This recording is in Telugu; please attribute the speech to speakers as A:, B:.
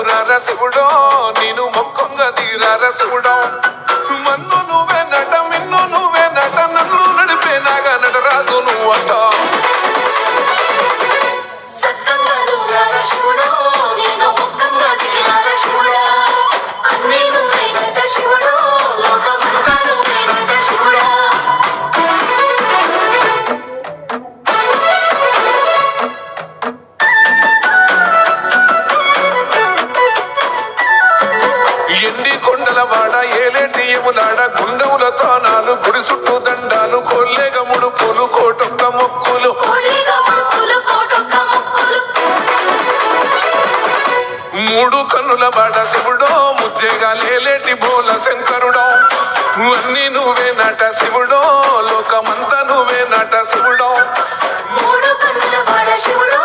A: దూరార శివుడో నేను మొక్కొంగ తీరార శివుడో మన్ను నువ్వే నట మిన్ను నువ్వే నట నన్ను నడిపే నాగా నటరాజు నువ్వట ఎండి కొండలవాడ ఏలేటి ఎములాడ గుండముల తానాలు గుడి చుట్టూ దండాలు కొల్లేగ ముడుపులు కోటొక్క మొక్కులు మూడు కన్నుల బాడ శివుడో ముచ్చేగా లేలేటి బోల శంకరుడో అన్ని నువ్వే నట శివుడో లోకమంతా నువ్వే నట శివుడో
B: మూడు కన్నుల బాడ శివుడో